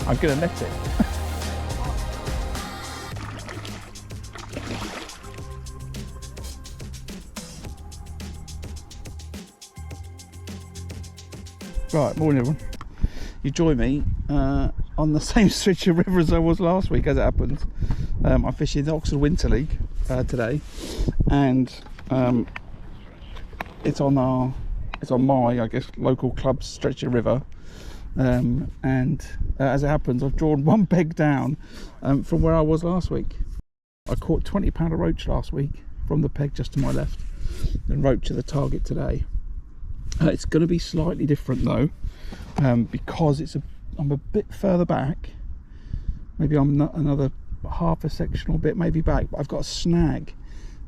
I'm going to net it. Right, morning everyone. You join me on the same stretch of river as I was last week, as it happens. I'm fishing the Oxford Winter League today, and it's on my, I guess, local club's stretch of river. As it happens, I've drawn one peg down from where I was last week. I caught 20 pounder roach last week from the peg just to my left, and roach are the target today. It's going to be slightly different though, because I'm a bit further back. Maybe I'm not another half a sectional bit maybe back, but I've got a snag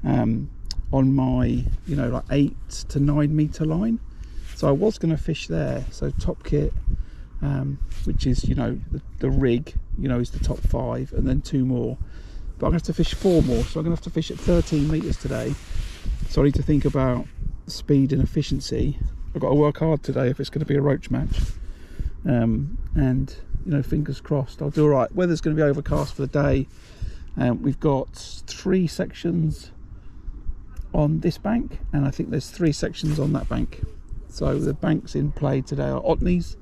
on my, you know, like 8 to 9 meter line. So I was going to fish there. So top kit, which is, you know, the rig, you know, is the top 5, and then 2 more. But I'm going to have to fish 4 more, so I'm going to have to fish at 13 meters today. So I need to think about speed and efficiency. I've got to work hard today if it's going to be a roach match, and you know, fingers crossed I'll do all right. Weather's going to be overcast for the day. We've got 3 sections on this bank, and I think there's 3 sections on that bank. So the banks in play today are Otney's,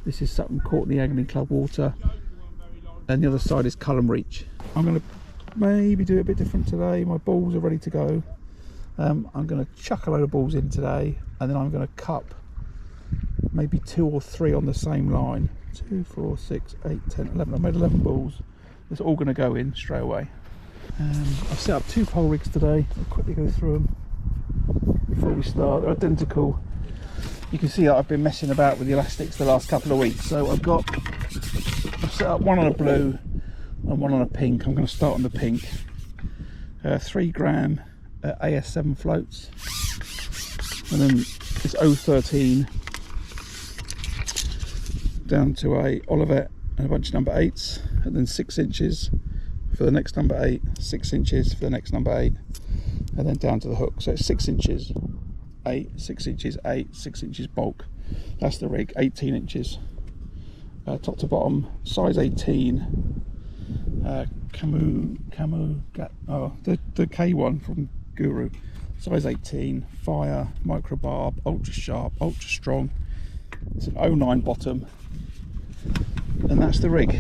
this is Sutton Courtenay Agony Club water, and the other side is Cullum Reach. I'm going to maybe do it a bit different today. My balls are ready to go. I'm going to chuck a load of balls in today, and then I'm going to cup maybe 2 or 3 on the same line. 2, 4, 6, 8, 10, 11. I've made 11 balls. It's all going to go in straight away. I've set up 2 pole rigs today. I'll quickly go through them before we start. They're identical. You can see that I've been messing about with the elastics the last couple of weeks. So I've set up one on a blue and one on a pink. I'm going to start on the pink. 3 gram AS7 floats, and then it's 013 down to a Olivet and a bunch of number 8s, and then 6 inches for the next number 8, 6 inches for the next number 8, and then down to the hook. So it's 6 inches 8, 6 inches 8, 6 inches bulk. That's the rig. 18 inches top to bottom, size 18 the K1 from Guru, size 18, fire, micro barb, ultra sharp, ultra strong. It's an 09 bottom, and that's the rig.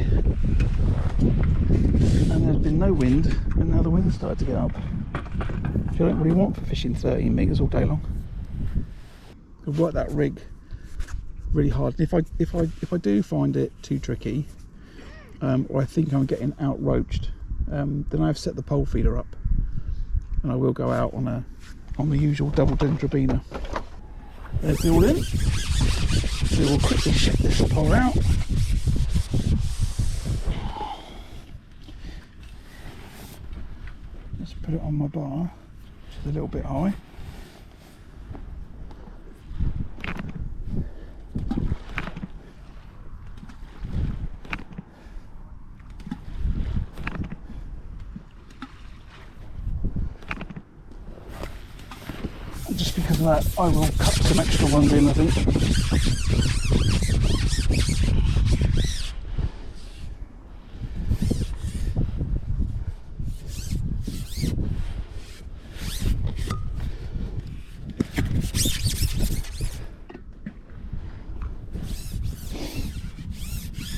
And there's been no wind, and now the wind's started to get up, which I don't really want for fishing 13 meters all day long. I've worked that rig really hard, and if I do find it too tricky, or I think I'm getting out roached, then I've set the pole feeder up, and I will go out on the usual double dendrobina. There's the all in. So we'll quickly check this pole out. Let's put it on my bar, which is a little bit high. Just because of that, I will cut some extra ones in, I think.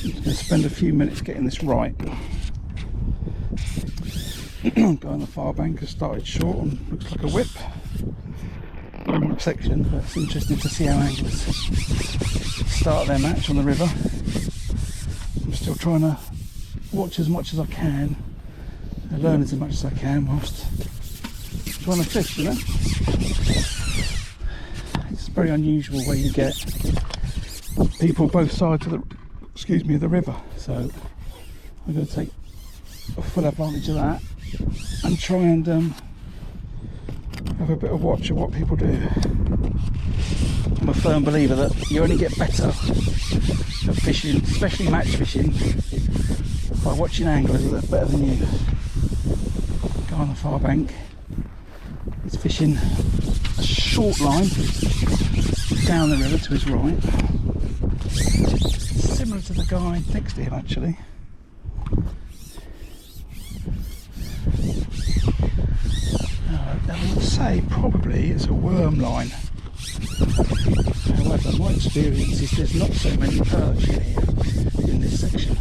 I'm just going to spend a few minutes getting this right. Guy on the far bank has started short and looks like a whip. Section, but it's interesting to see how anglers start their match on the river. I'm still trying to watch as much as I can and learn as much as I can whilst trying to fish, you know. It's very unusual where you get people both sides of the river, so I'm going to take full advantage of that and try and have a bit of watch of what people do. I'm a firm believer that you only get better at fishing, especially match fishing, by watching anglers that are better than you. Guy on the far bank is fishing a short line down the river to his right. Similar to the guy next to him actually. I would say probably it's a worm line. However, my experience is there's not so many perch in here, in this section.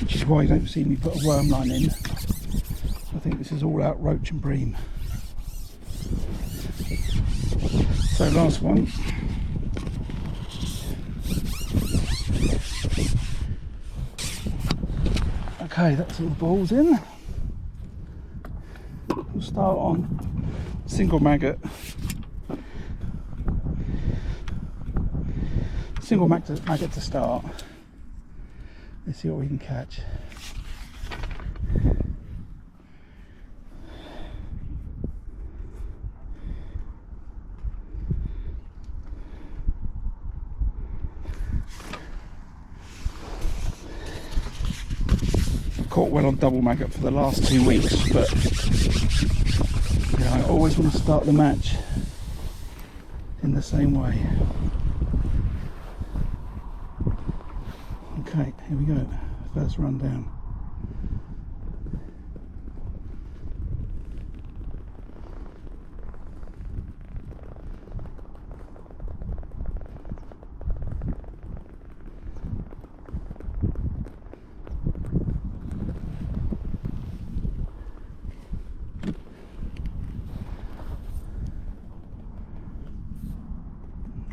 Which is why you don't see me put a worm line in. I think this is all out roach and bream. So last one. Okay, that's all the balls in. We'll start on single maggot. Single maggot to start. Let's see what we can catch. Caught well on double maggot for the last 2 weeks, but yeah, I always want to start the match in the same way. Okay, here we go. First run down.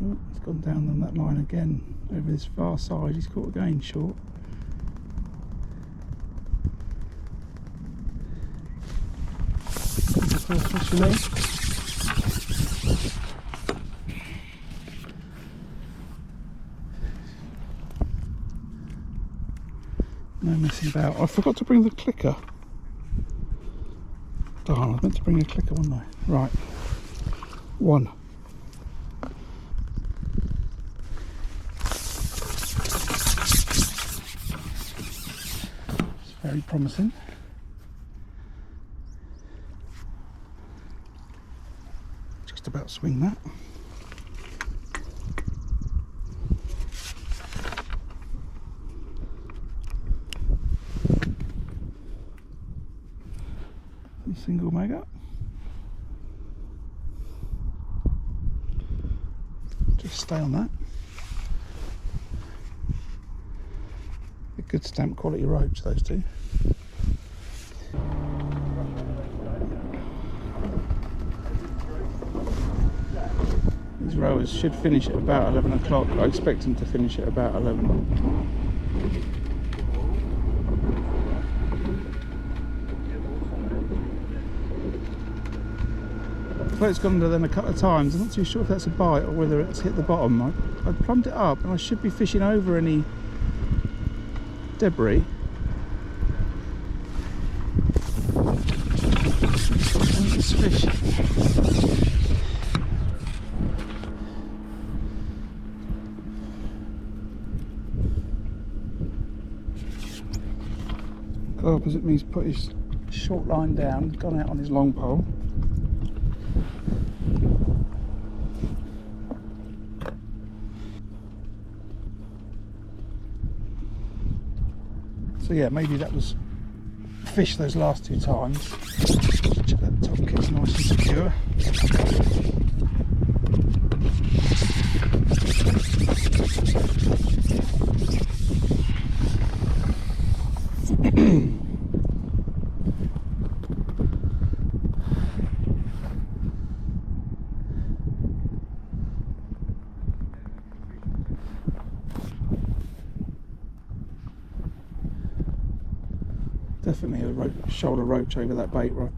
Oh, it's gone down on that line again over this far side. He's caught again short. First fish for me. No messing about. I forgot to bring the clicker. Darn, I was meant to bring a clicker, wasn't I? Right. One. It's very promising. Just about swing that. Single maggot. Just stay on that. A good stamp quality roach, those two. These rowers should finish at about 11 o'clock. I expect them to finish at about 11. The float's gone under them a couple of times. I'm not too sure if that's a bite or whether it's hit the bottom. I plumbed it up and I should be fishing over any debris. This fish. Guy opposite me's put his short line down, gone out on his long pole. So yeah, maybe that was fish those last two times. Check that top kit's nice and secure. Definitely a shoulder roach over that bait where I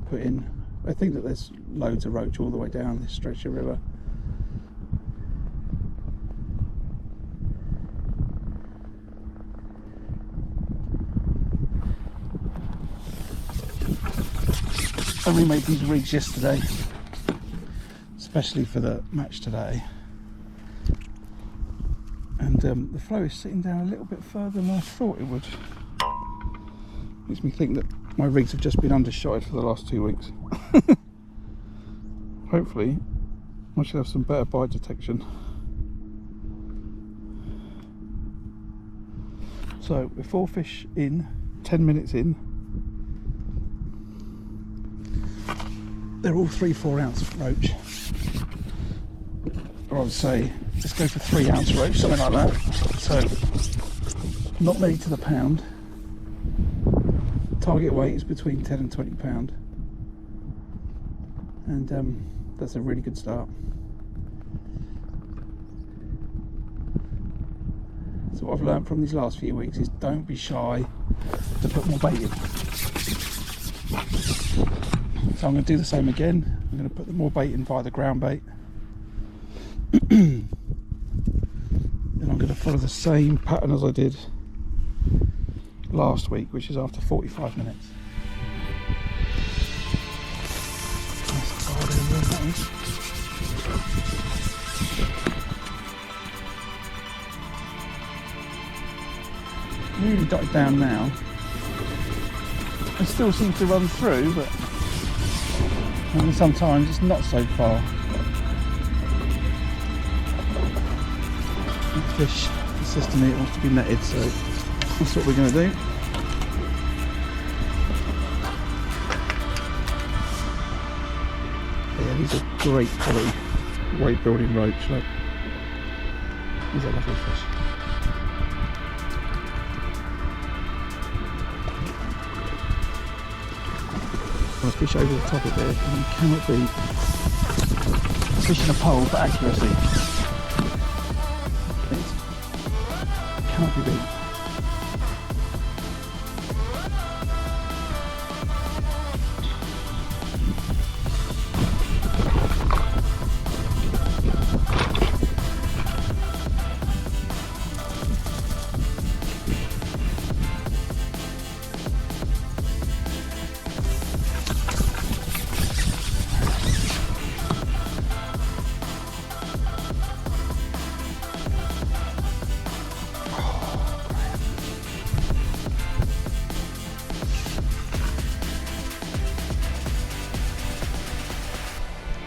put in. I think that there's loads of roach all the way down this stretch of river. I remade these rigs yesterday, especially for the match today. And the flow is sitting down a little bit further than I thought it would. Makes me think that my rigs have just been undershotted for the last 2 weeks. hopefully I should have some better bite detection. So we're 4 fish in, 10 minutes in. They're all 3-4 ounce roach. Or I would say, let's go for 3 ounce roach, something like that. So, not many to the pound. Target weight is between 10 and 20 pound. And that's a really good start. So what I've learned from these last few weeks is don't be shy to put more bait in. So I'm going to do the same again. I'm going to put the more bait in via the ground bait. Then I'm going to follow the same pattern as I did last week, which is after 45 minutes. Really dotted down now. It still seems to run through, but and sometimes it's not so far. The fish insists to me it wants to be netted, so that's what we're going to do. Yeah, these are great quality weight building roach. Look, these are lovely fish. I fish over the top of it, and you cannot beat fishing a pole for accuracy. It cannot be beat.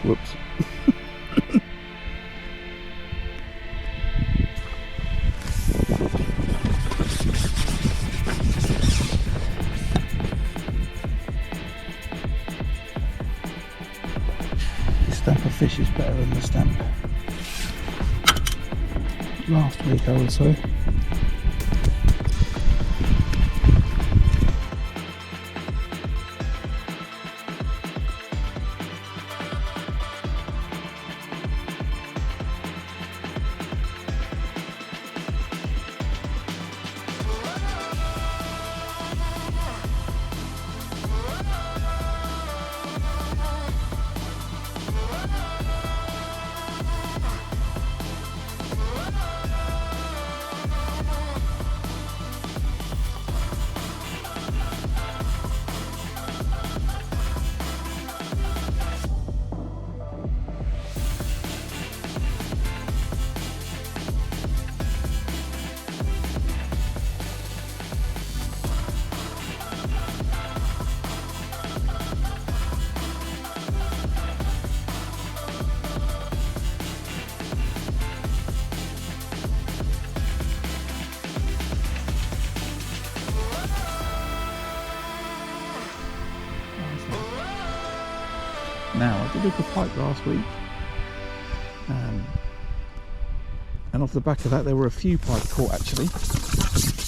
Whoops. The stamp of fish is better than the stamp last week, I would say. Now, I did look a pike last week, and off the back of that there were a few pike caught actually.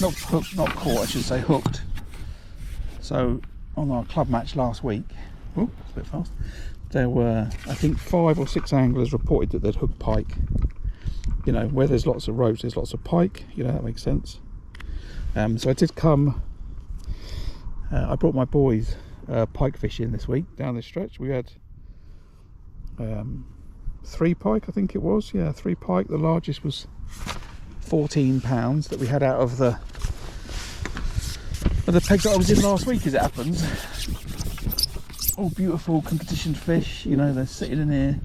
Not caught, I should say hooked. So on our club match last week, oh, it's a bit fast, there were I think 5 or 6 anglers reported that they'd hooked pike. You know, where there's lots of roach, there's lots of pike, you know, that makes sense. So I did come, I brought my boys pike fishing this week down this stretch. We had 3 pike, I think it was, yeah, 3 pike. The largest was 14 pounds that we had out of the peg that I was in last week, as it happens. All beautiful competition fish, you know, they're sitting in here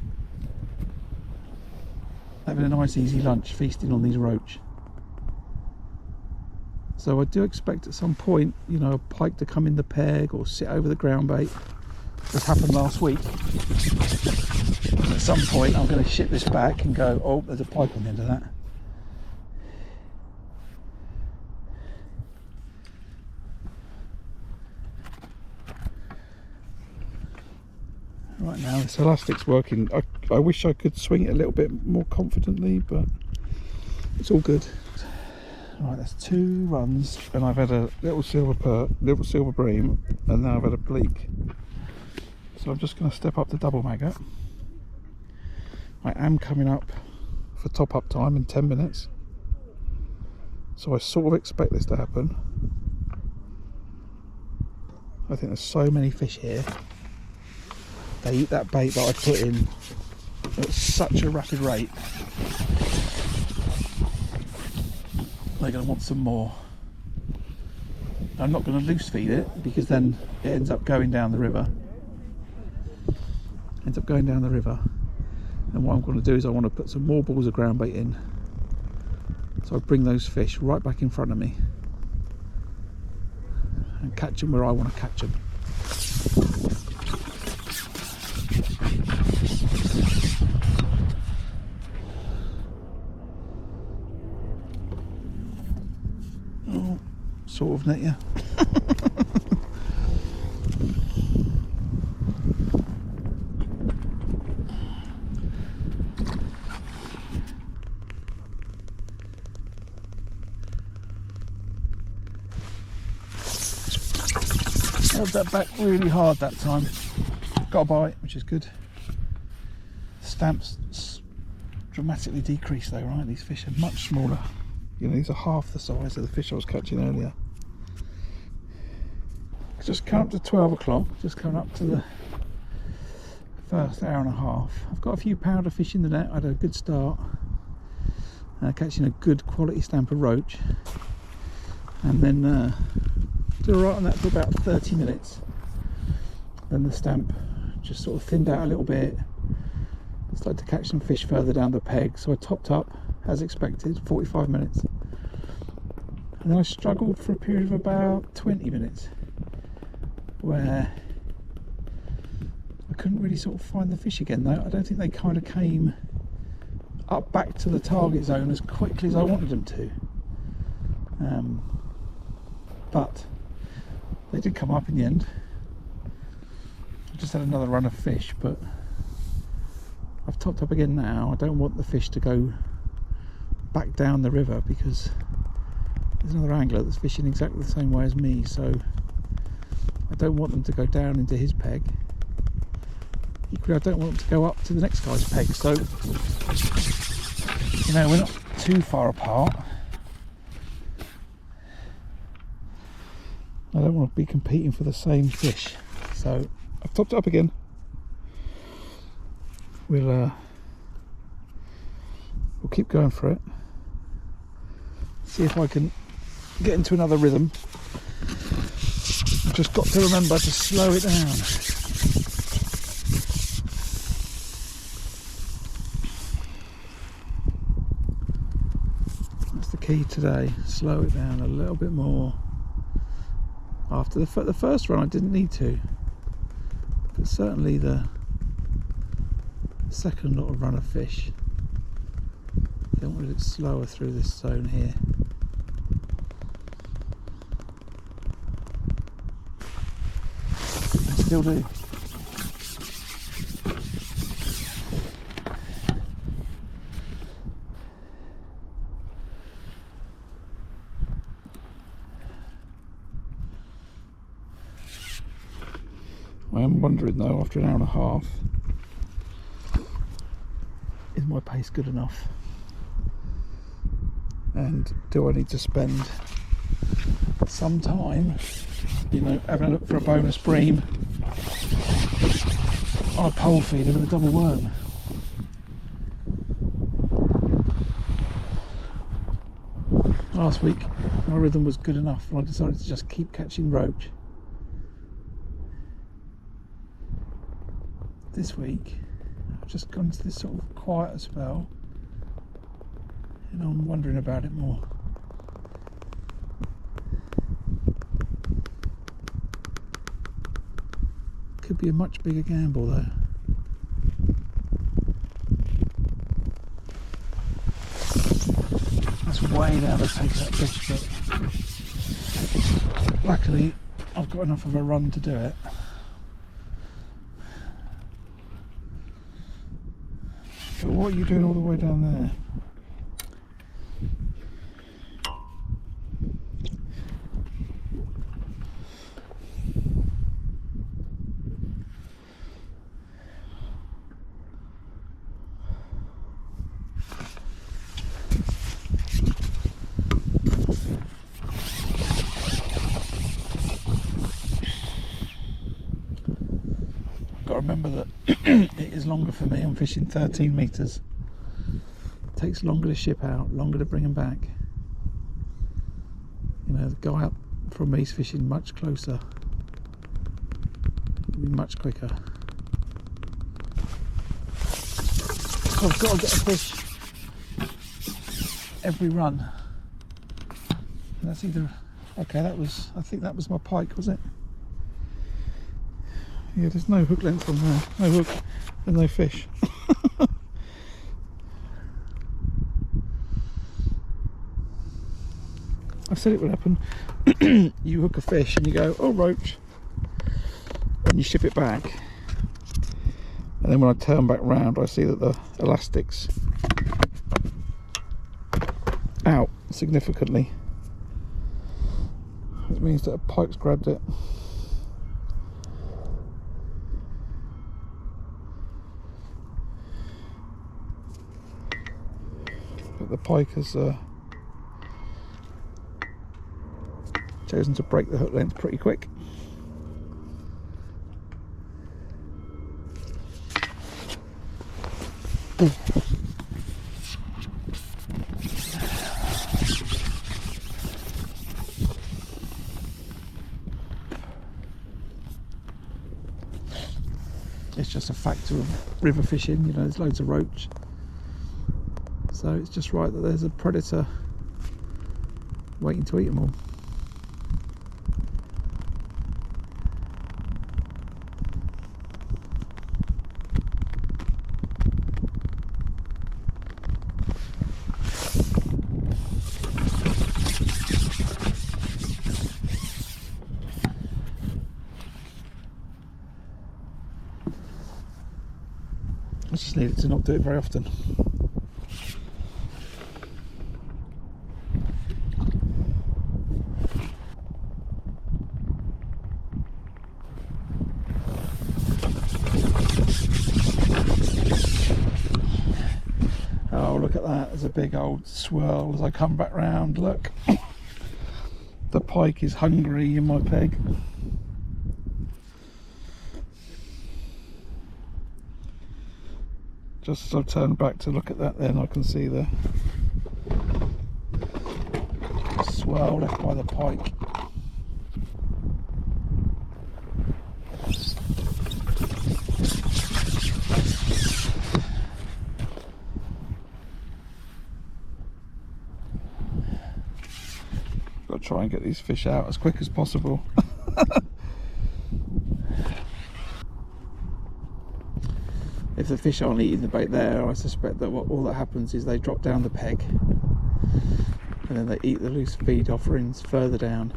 having a nice easy lunch, feasting on these roach. So I do expect at some point, you know, a pike to come in the peg or sit over the ground bait. this happened last week. And at some point I'm going to ship this back and go, oh, there's a pike on the end of that. Right now this elastic's working. I wish I could swing it a little bit more confidently, but it's all good. Right, that's 2 runs, and I've had a little silver perch, little silver bream, and now I've had a bleak. So I'm just going to step up the double maggot. I am coming up for top up time in 10 minutes, so I sort of expect this to happen. I think there's so many fish here. They eat that bait that I put in at such a rapid rate. They're going to want some more. I'm not going to loose feed it because then it ends up going down the river. And what I'm going to do is I want to put some more balls of ground bait in. So I bring those fish right back in front of me and catch them where I want to catch them. Oh, sort of net you. Held that back really hard that time. Got a bite, which is good. Stamps dramatically decreased though, right? These fish are much smaller. You know, these are half the size of the fish I was catching earlier. Just come up to 12 o'clock, just coming up to the first hour and a half. I've got a few powder fish in the net. I had a good start, catching a good quality stamp of roach, and then did alright on that for about 30 minutes. Then the stamp just sort of thinned out a little bit. Started to catch some fish further down the peg, so I topped up as expected, 45 minutes. And then I struggled for a period of about 20 minutes where I couldn't really sort of find the fish again though. I don't think they kind of came up back to the target zone as quickly as I wanted them to. But they did come up in the end. I just had another run of fish, but I've topped up again now. I don't want the fish to go back down the river because there's another angler that's fishing exactly the same way as me, so I don't want them to go down into his peg. Equally, I don't want them to go up to the next guy's peg, so you know, we're not too far apart. I don't want to be competing for the same fish, so I've topped it up again. We'll keep going for it. See if I can get into another rhythm. I've just got to remember to slow it down. That's the key today. Slow it down a little bit more. After the first run I didn't need to, but certainly the second lot of run of fish, I wanted it slower through this zone here. I still do. I am wondering though, after an hour and a half, is my pace good enough? And do I need to spend some time, you know, having a look for a bonus bream on a pole feeder with a double worm? Last week my rhythm was good enough and I decided to just keep catching roach. This week I've just gone into this sort of quieter spell and I'm wondering about it more. could be a much bigger gamble though. That's way down to take that fish, but luckily I've got enough of a run to do it. But what are you doing all the way down there? Remember that it is longer for me. I'm fishing 13 metres. It takes longer to ship out, longer to bring them back. You know, the guy up from me's fishing much closer. It'll be much quicker. So I've got to get a fish every run. And that's either, okay, that was, I think that was my pike, was it? Yeah, there's no hook length on there. No hook and no fish. I said it would happen. You hook a fish and you go, oh, roach, and you ship it back. And then when I turn back round, I see that the elastic's out significantly. It means that a pike's grabbed it. The pike has chosen to break the hook length pretty quick. It's just a factor of river fishing, you know, there's loads of roach. So it's just right that there's a predator waiting to eat them all. I just need it to not do it very often. Oh, look at that, there's a big old swirl as I come back round, look. The pike is hungry in my peg. Just as I've turned back to look at that, then I can see the swirl left by the pike. Got to try and get these fish out as quick as possible. If the fish aren't eating the bait there, I suspect that all that happens is they drop down the peg and then they eat the loose feed offerings further down.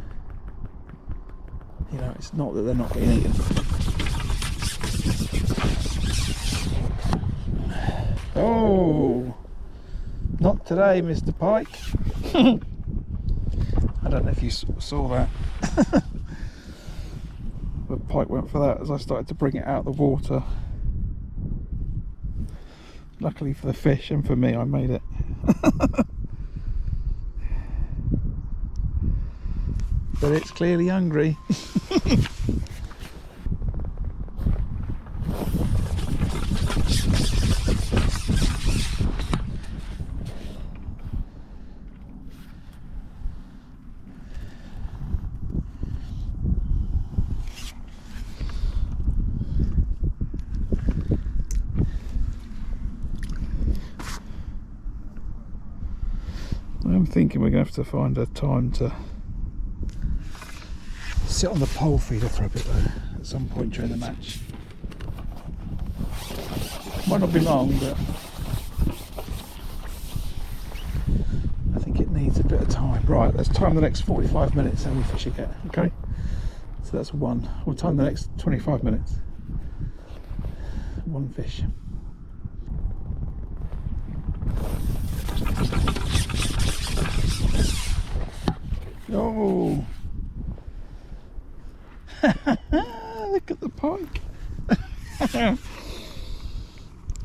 You know, it's not that they're not getting eaten. Oh, not today, Mr. Pike. I don't know if you saw that. But Pike went for that as I started to bring it out of the water. Luckily for the fish and for me, I made it. But it's clearly hungry. I'm thinking we're going to have to find a time to sit on the pole feeder for a bit though. at some point during the match. Might not be long, but I think it needs a bit of time. Right, let's time the next 45 minutes, how many fish you get, okay? So that's one. We'll time the next 25 minutes. One fish. Oh! Look at the pike.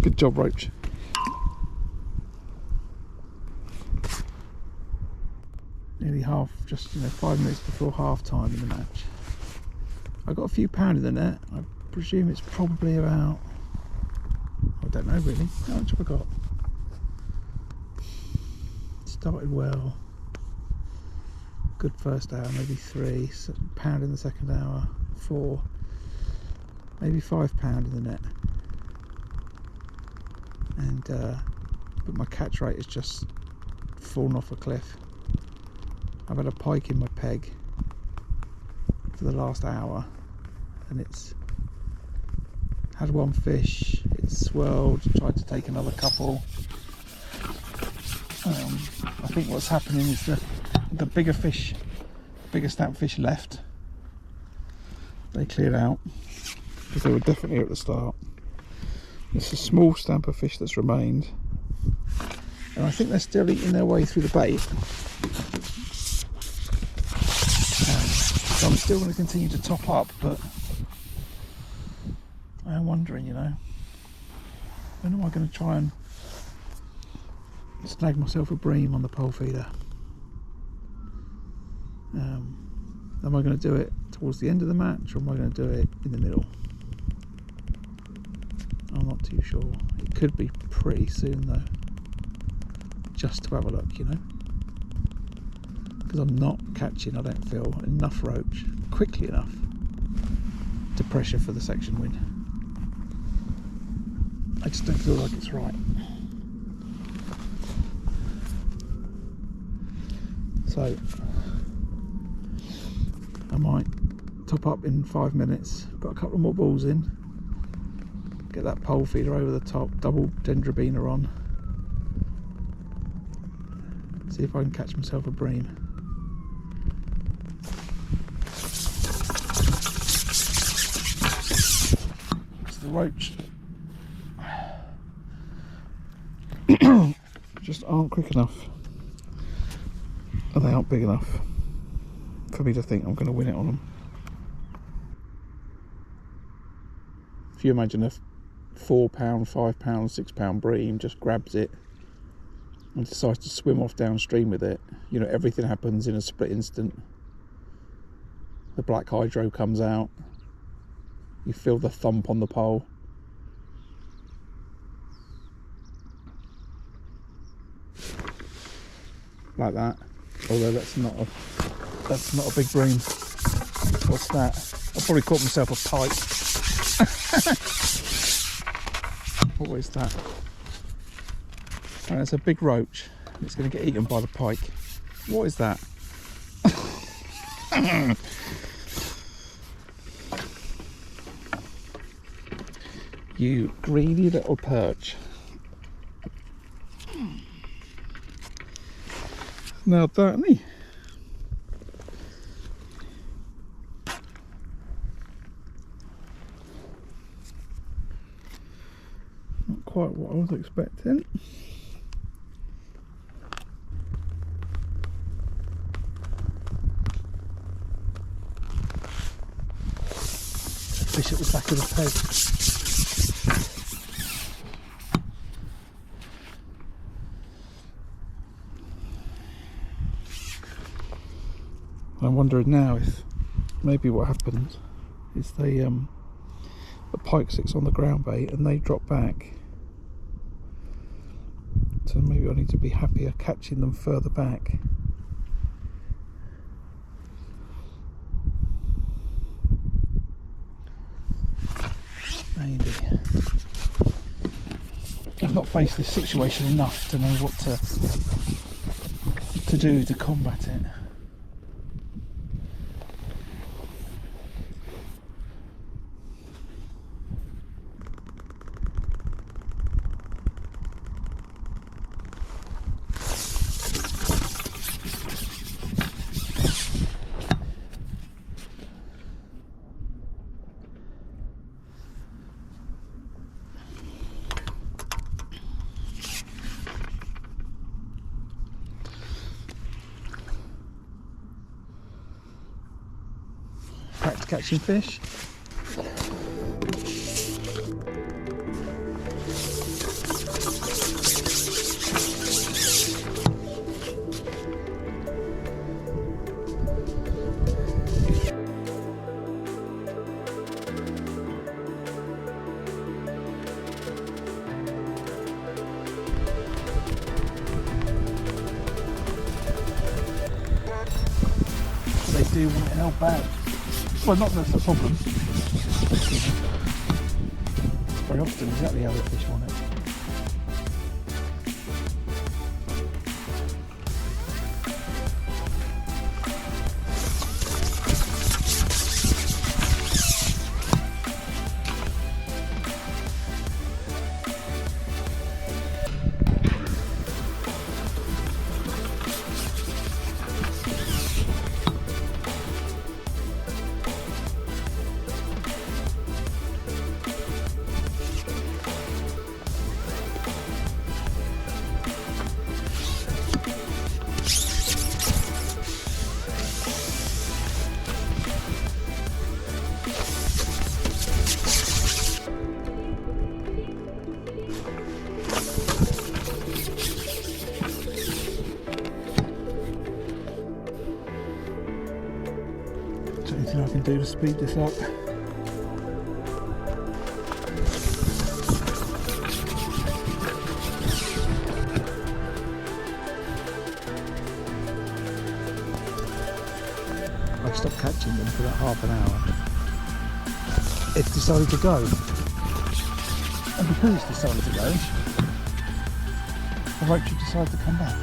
Good job, Roach. Nearly half, just 5 minutes before half time in the match. I got a few pound in the net. I presume it's probably about, I don't know really. How much have I got? Started well. Good first hour, maybe £3 in the second hour, 4, maybe £5 in the net. And but my catch rate has just fallen off a cliff. I've had a pike in my peg for the last hour, and it's had one fish, it's swirled, tried to take another couple. I think what's happening is the bigger fish, bigger stamp fish left. They cleared out because they were definitely here at the start. It's a small stamp of fish that's remained, and I think they're still eating their way through the bait. So I'm still going to continue to top up, but I am wondering, when am I going to try and snag myself a bream on the pole feeder? Am I going to do it towards the end of the match, or am I going to do it in the middle? I'm not too sure. It could be pretty soon though, just to have a look, because I'm not catching, I don't feel, enough roach quickly enough to pressure for the section win. I just don't feel like it's right. So I might top up in 5 minutes, put a couple more balls in, get that pole feeder over the top, double dendrobina on, see if I can catch myself a bream. It's the roach just aren't quick enough, and they aren't big enough for me to think I'm going to win it on them. If you imagine a £4, £5, £6 bream just grabs it and decides to swim off downstream with it, everything happens in a split instant. The black hydro comes out, you feel the thump on the pole. Like that. Although that's not a big bream. What's that? I probably caught myself a pike. What is that? And it's a big roach. It's going to get eaten by the pike. What is that? You greedy little perch. Now that me. Not quite what I was expecting. Fish at the back of the peg. I'm wondering now if maybe what happens is the pike sits on the ground bait and they drop back, so maybe I need to be happier catching them further back. Maybe. I've not faced this situation enough to know what to do to combat it. catching fish. They do want it held back. Well, not that's the problem. Very often exactly how the fish want it. Anything I can do to speed this up? I stopped catching them for about half an hour. It's decided to go, and because it's decided to go, the roach have decided to come back,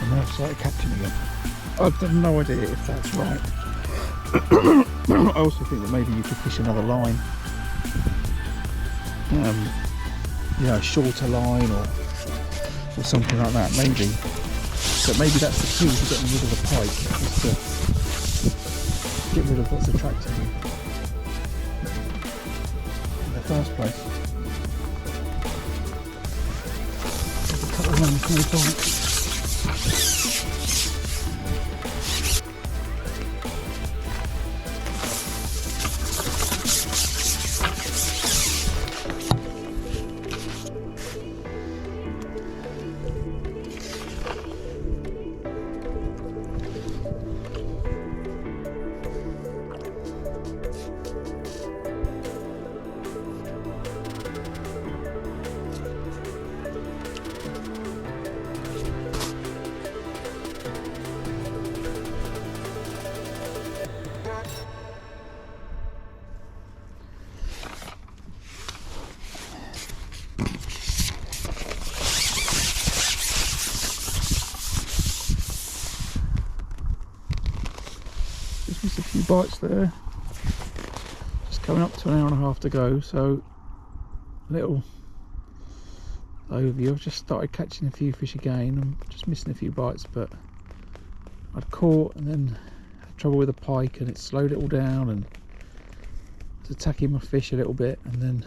and now I've started catching again. I've got no idea if that's right. I also think that maybe you could fish another line, you know, a shorter line or something like that. Maybe, but maybe that's the key to getting rid of the pike, is to get rid of what's attracting you in the first place. There's a couple of really cool bites. Just a few bites there, just coming up to an hour and a half to go, so little overview. I've just started catching a few fish again. I'm just missing a few bites, but I'd caught and then had trouble with a pike and it slowed it all down and was attacking my fish a little bit, and then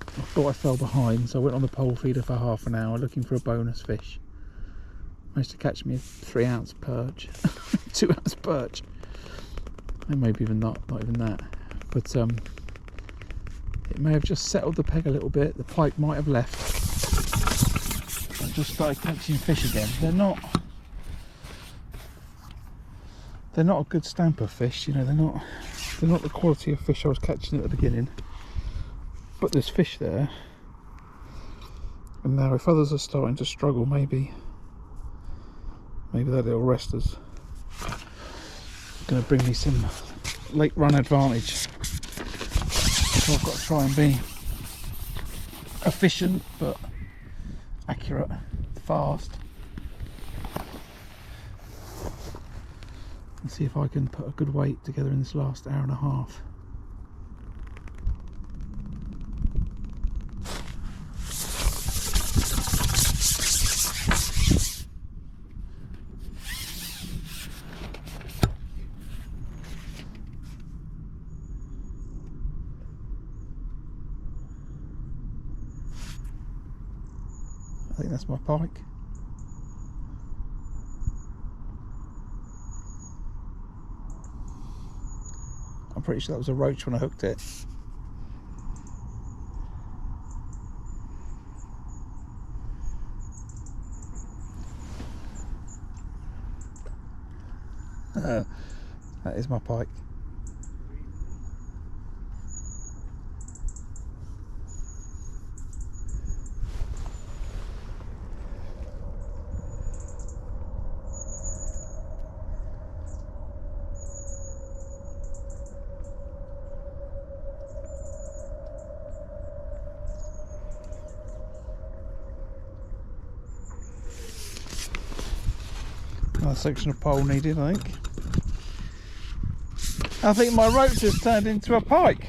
I thought I fell behind, so I went on the pole feeder for half an hour looking for a bonus fish. Managed to catch me a 3-ounce perch, 2-ounce perch, and maybe even not even that. But it may have just settled the peg a little bit. The pike might have left. I just started catching fish again. They're not a good stamper fish, you know. They're not the quality of fish I was catching at the beginning. But there's fish there, and now if others are starting to struggle, maybe that little rester's going to bring me some late run advantage. So I've got to try and be efficient but accurate, fast, and see if I can put a good weight together in this last hour and a half. I think that's my pike. I'm pretty sure that was a roach when I hooked it. That is my pike. Another section of pole needed, I think. I think my roach has turned into a pike.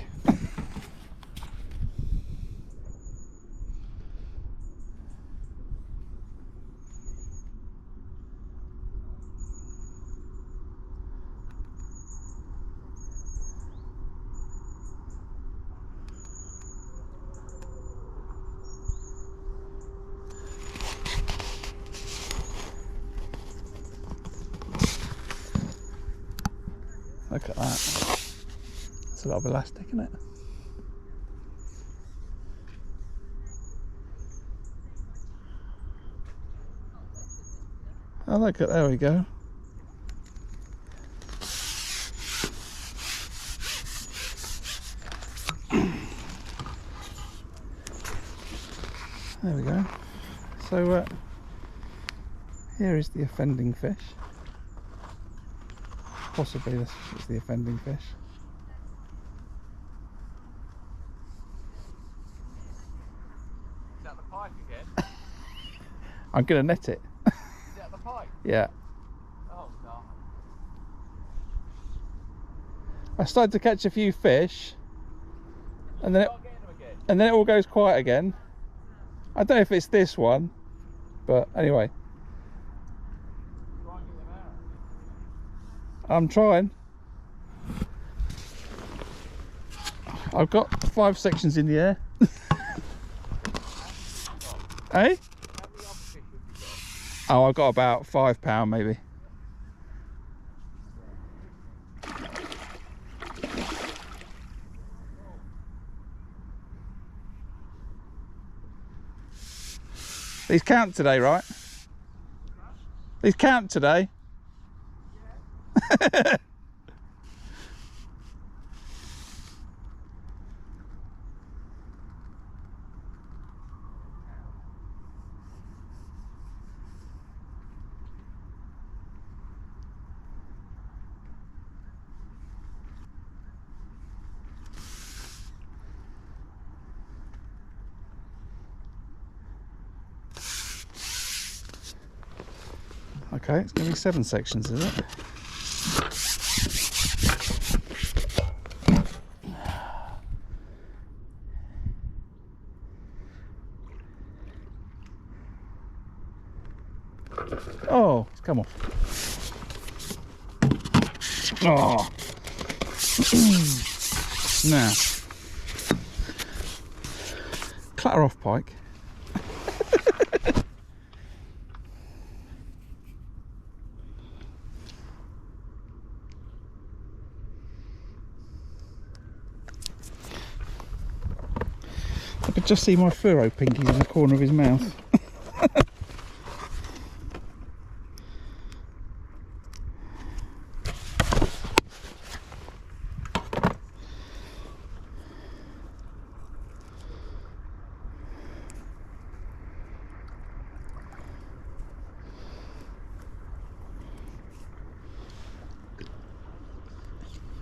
Look at that. It's a lot of elastic, isn't it? Oh, look at, there we go. There we go. So here is the offending fish. Possibly this is the offending fish. Is that the pike again? I'm going to net it. Is that the pike? Yeah. Oh no. I started to catch a few fish, and then it all goes quiet again. I don't know if it's this one, but anyway. Try and get them out. I'm trying. I've got 5 sections in the air. Eh? How many other fish have you got? Oh, I've got about £5 maybe. These count today, right? These count today? Yeah. Okay, it's going to be 7 sections, is it? Oh, it's come off. Oh. Now, clatter off, Pike. I could just see my furrow pinkies in the corner of his mouth.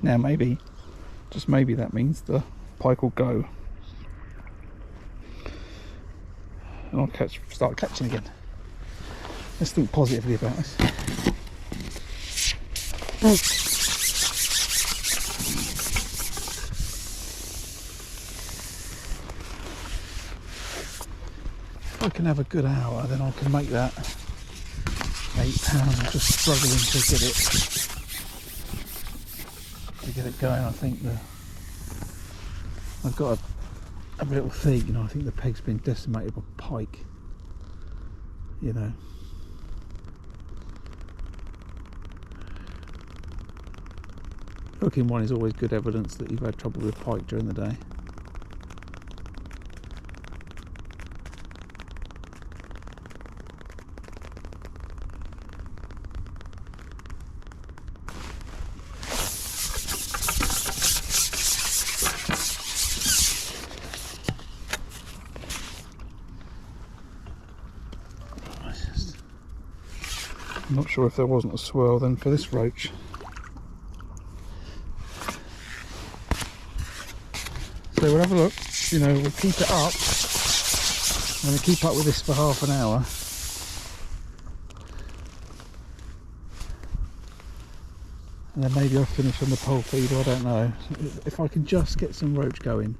Now maybe, just maybe, that means the pike will go. And I'll start catching again. Let's think positively about this. If I can have a good hour, then I can make that £8. I'm just struggling to get it going. I think I've got a little thing, you know. I think the peg's been decimated by pike, you know. Hooking one is always good evidence that you've had trouble with pike during the day. I'm not sure if there wasn't a swirl then for this roach. So we'll have a look, you know, we'll keep it up. I'm going to keep up with this for half an hour. And then maybe I'll finish on the pole feeder, I don't know. If I can just get some roach going,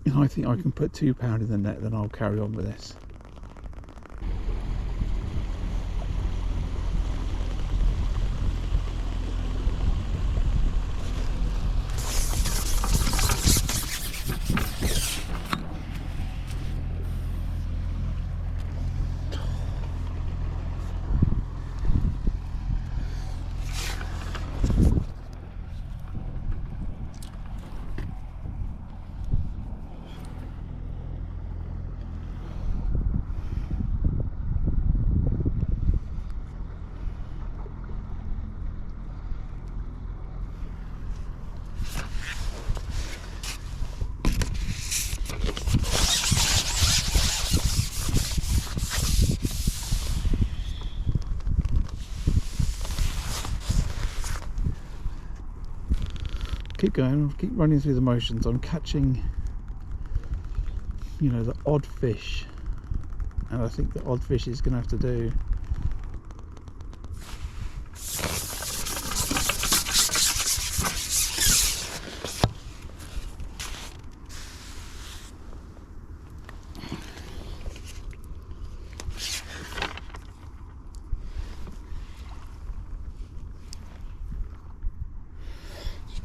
and I think I can put £2 in the net, then I'll carry on with this. Keep going, keep running through the motions. I'm catching, you know, the odd fish, and I think the odd fish is going to have to do.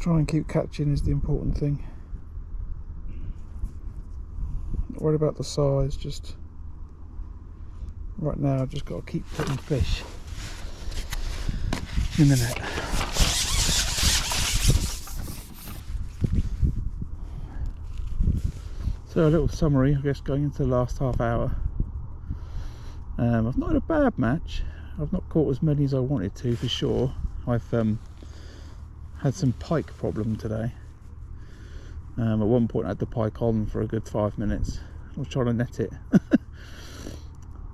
Try and keep catching is the important thing. Not worried about the size, just right now I've just got to keep putting fish in the net. So a little summary, I guess, going into the last half hour. I've not had a bad match. I've not caught as many as I wanted to, for sure. I've had some pike problem today. At one point I had the pike on for a good 5 minutes. I was trying to net it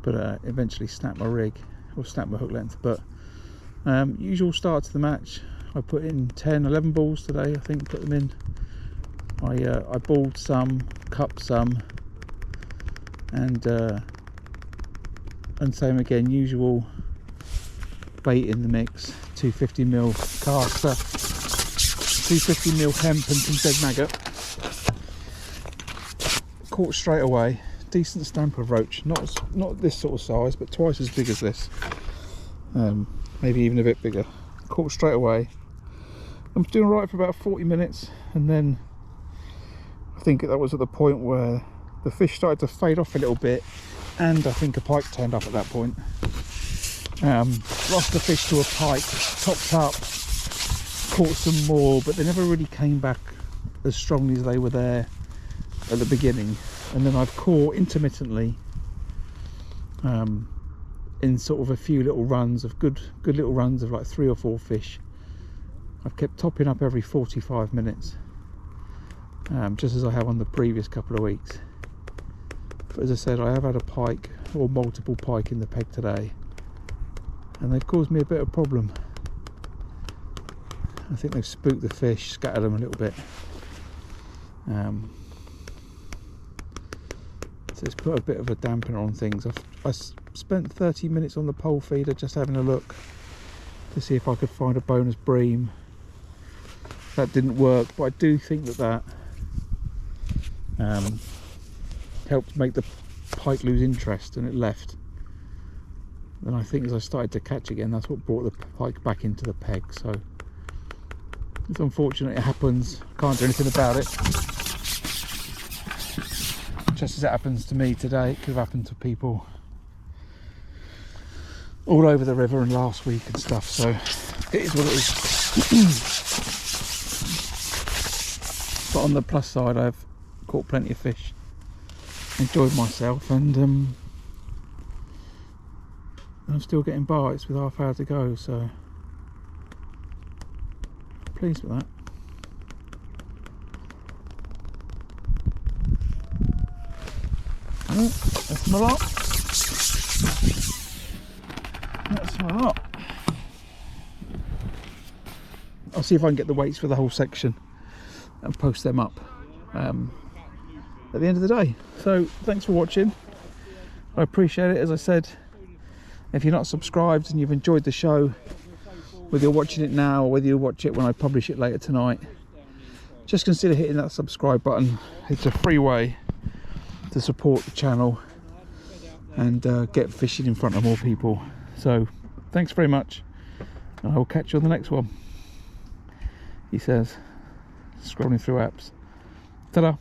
but eventually snapped my rig, or snapped my hook length. But usual start to the match. I put in 10-11 balls today, I think, put them in. I balled some, cupped some, and same again, usual bait in the mix. 250mm caster, 250mm hemp and some dead maggot. Caught straight away. Decent stamp of roach, not this sort of size, but twice as big as this, maybe even a bit bigger. Caught straight away. I'm doing right for about 40 minutes, and then I think that was at the point where the fish started to fade off a little bit, and I think a pike turned up at that point. Lost the fish to a pike, topped up, caught some more, but they never really came back as strongly as they were there at the beginning. And then I've caught intermittently in sort of a few little runs of good little runs of like 3 or 4 fish. I've kept topping up every 45 minutes, just as I have on the previous couple of weeks. But as I said, I have had a pike, or multiple pike, in the peg today, and they've caused me a bit of problem. I think they've spooked the fish, scattered them a little bit. So it's put a bit of a dampener on things. I spent 30 minutes on the pole feeder just having a look to see if I could find a bonus bream. That didn't work, but I do think that helped make the pike lose interest, and it left. Then I think as I started to catch again, that's what brought the pike back into the peg. So it's unfortunate, it happens, can't do anything about it. Just as it happens to me today, it could have happened to people all over the river and last week and stuff, so it is what it is. But on the plus side, I've caught plenty of fish, enjoyed myself, and I'm still getting bites with half hour to go, so pleased with that. Oh, that's my lot. That's my lot. I'll see if I can get the weights for the whole section and post them up at the end of the day. So thanks for watching. I appreciate it. As I said, if you're not subscribed and you've enjoyed the show, whether you're watching it now or whether you watch it when I publish it later tonight, just consider hitting that subscribe button. It's a free way to support the channel and get fishing in front of more people. So thanks very much, and I will catch you on the next one, he says, scrolling through apps. Ta-da.